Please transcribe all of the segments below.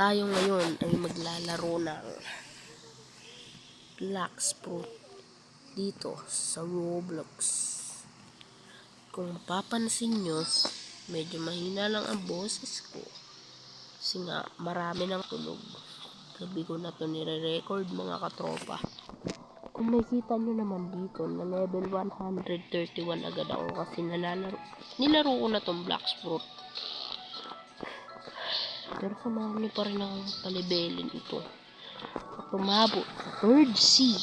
tayo ngayon ay maglalaro ng Blacksprut dito sa Roblox. Kung mapapansin nyo, medyo mahina lang ang boses ko kasi nga marami ng tulog. Gabi ko na to nire-record mga katropa. Kung makikita nyo naman dito na level 131 agad ako kasi nilaro ko na tong Blacksprut. Pero samahan nyo pa rin akong palibelin ito at umabot sa third sea.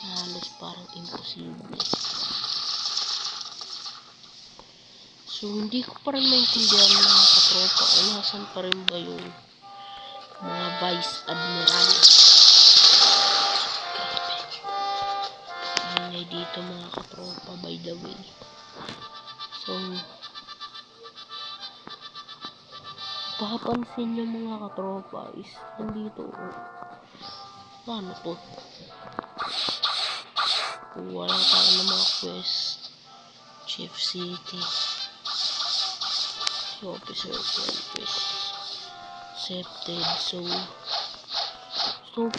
Halos parang imposible. So hindi ko pa rin maintindihan mga katropa kung nasan pa rin ba yung mga Vice Admiral. Ingay dito mga katropa by the way. So papansin nyo mga katropa is nandito paano to? Wala tayo ng mga quest. Chief City Officer quest accepted. So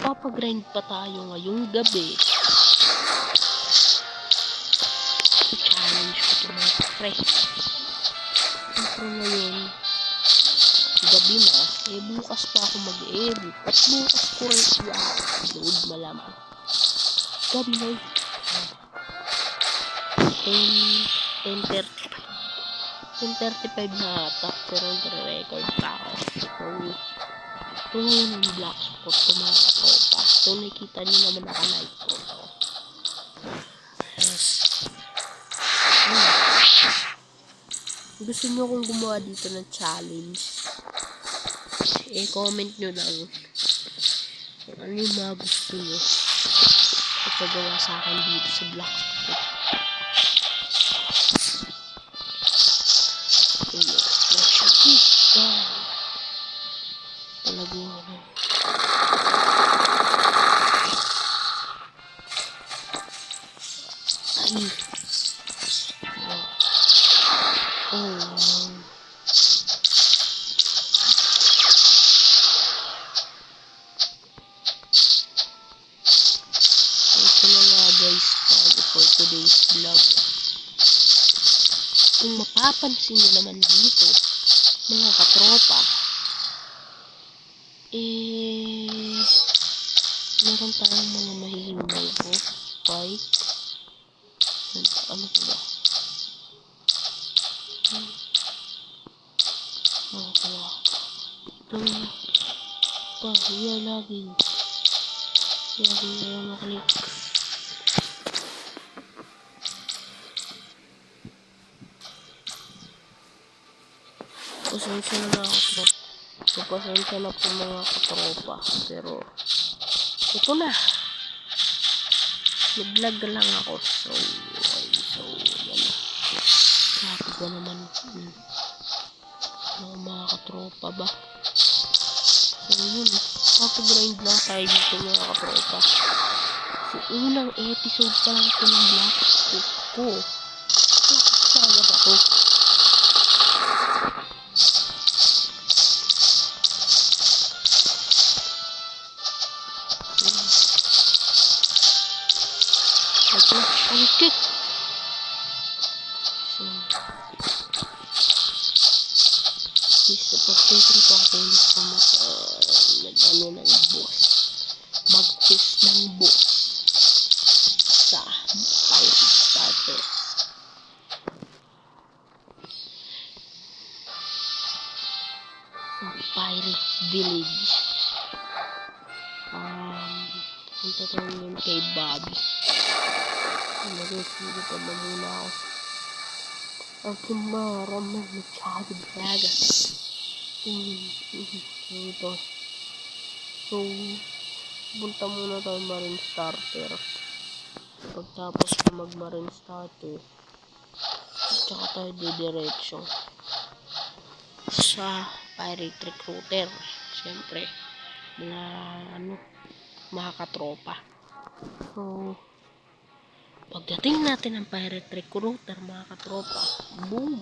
papagrind pa tayo ngayong gabi. Challenge ko ito mga fresh. Siyempre ngayon gabi na, bukas pa ako mag-edit at bukas ko rin i-upload malamang. Gabi na 10:35 na ata pero nagre-record pa ako. So ito ngayon yung Blacksprut ko mga katropa. So nakikita nyo naman naka-live ko. Yes. Gusto nyo kung gumawa dito ng challenge, comment nyo lang kung ano yung mga gusto nyo ipagawa sa akin dito sa Blacksprut. Talago ano. Ay. Oh. Ito na nga guys, bago for today's vlog. Kung mapapansin nyo naman dito, mga katropa, meron tayong mga mahihimay po. Fight. Ano ko ba? Ano ko ba? Laging ayaw makalik. Pasensya na ako. So, pasensya na po mga katropa. Pero, ito na. Nag-vlog lang ako. So, yan. Sabi ko naman, mga katropa ba? So, yun. Papagrind lang tayo dito mga katropa. So, unang episode pa lang ito ng Blacksprut ko. Lakas agad ako. Okay. So, isa pa siyempre pa ako ulit po nag-ano ng boss. Mag-test ng boss sa Pirate Starter. Sa Pirate Village. Punta tayo yun kay Bobby. Nag-resige pa ba muna ako? Ang kumaraman na tsagad-tsagad. Ito. So, punta muna tayo Marine Starter. Pagtapos ko mag-Marine Starter, tsaka tayo didiretso sa Pirate Recruiter. Siyempre, mga katropa. So, pagdating natin ng Pirate Recruiter mga katropa, boom!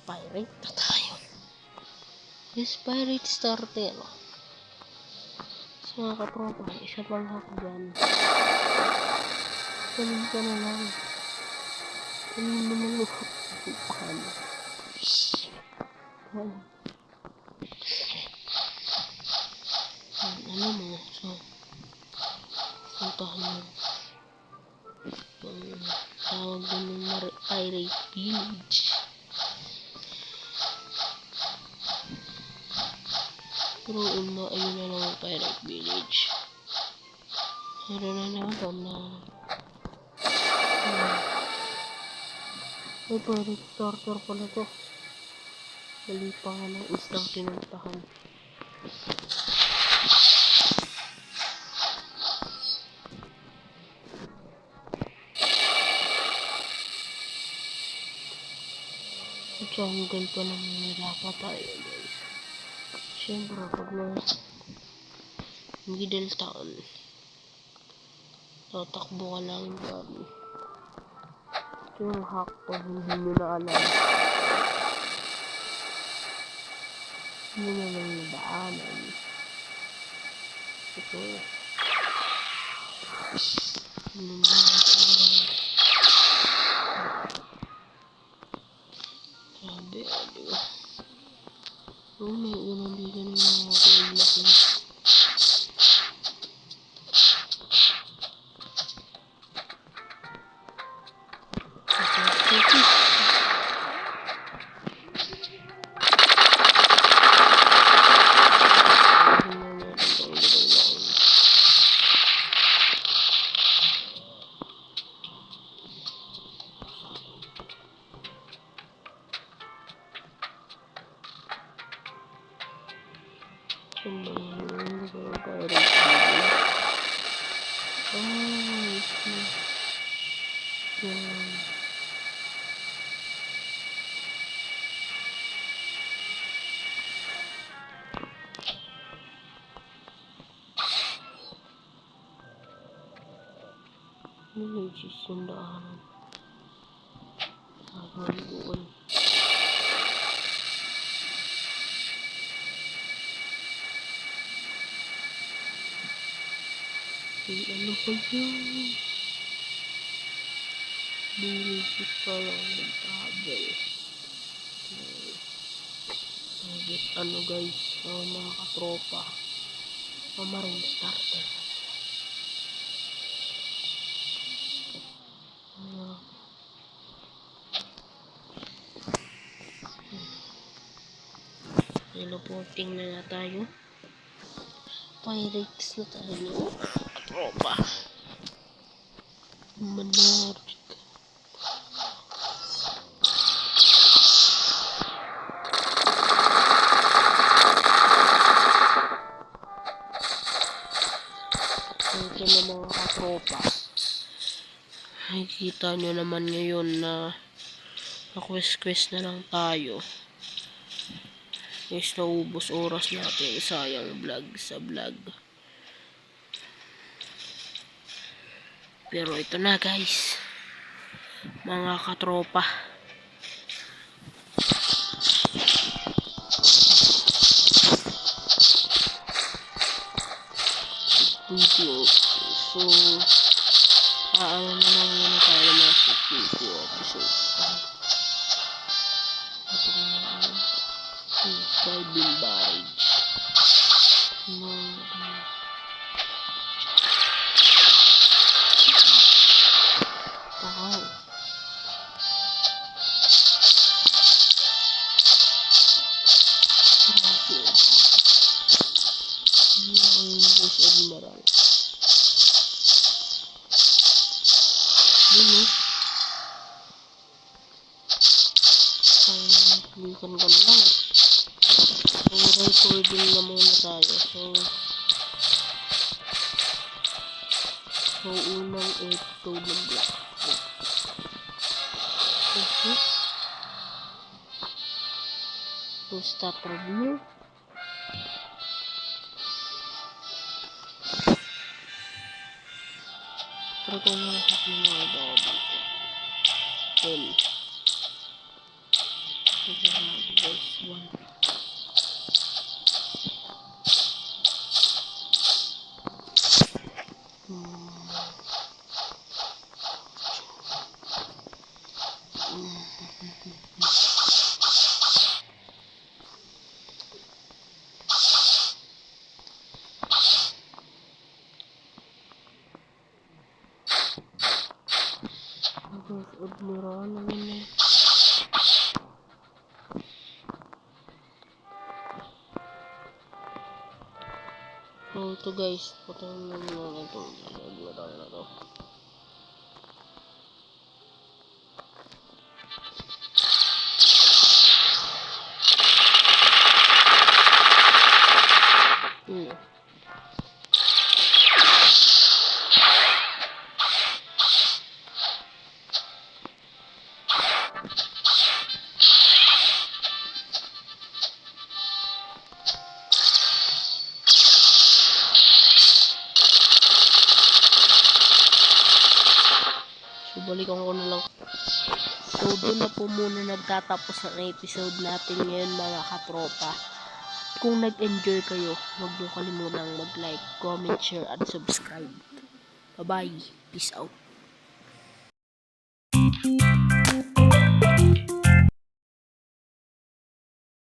Pirate na tayo. Yes, pirate starter. So, mga katropa, isa pang hack dyan. Ganun ka na lang. Ganun naman mo. Paano? Ano mo? So, puntahan mo. Yung tawag doon ng pirate village. Pero ayun na lang ang pirate village. Meron na naman na ay pirate starter pala to. Mali pa nga ng islang tinuntahan. Jungle pa naman na dapat tayo, guys. Siyempre, pag na middle town, tatakbo ka lang dyan. Ito yung hack pag hindi nyo na alam. Hindi na lang nadaanan. Ito. Hindi na grabe, diba? Oh, may unang dito na yung mga laki. Villages yung daanan. Habang doon. Ano pa yun? Villages pa lang nag-travel. Ano guys, mga katropa. Marine starter. Teleporting na tayo. Pirates na tayo. Tropa. Manark. Ito na mga katropa. Nakikita nyo naman ngayon na quest na lang tayo. Guys, naubos oras natin. Sayang vlog sa vlog. Pero ito na guys. Mga katropa. So, ano na lang muna tayo mga 52 episodes. Ito na Skybin Barrage. Wow. Boss Admiral. Yun eh. Klikan ko na lang. So, recording na muna tayo. So unang episode ng Black. Okay. So, start review. Pero kung nalahat ng mga daw dito. Then, guys, 1. Admiral naman yun. So ito guys, patayin mo na ito. Admiral na to. So balikan ko na lang. So doon na po muna nagtatapos ang episode natin ngayon mga katropa. Kung nag-enjoy kayo, huwag niyo kalimutang mag-like, comment, share, at subscribe. Bye-bye. Peace out.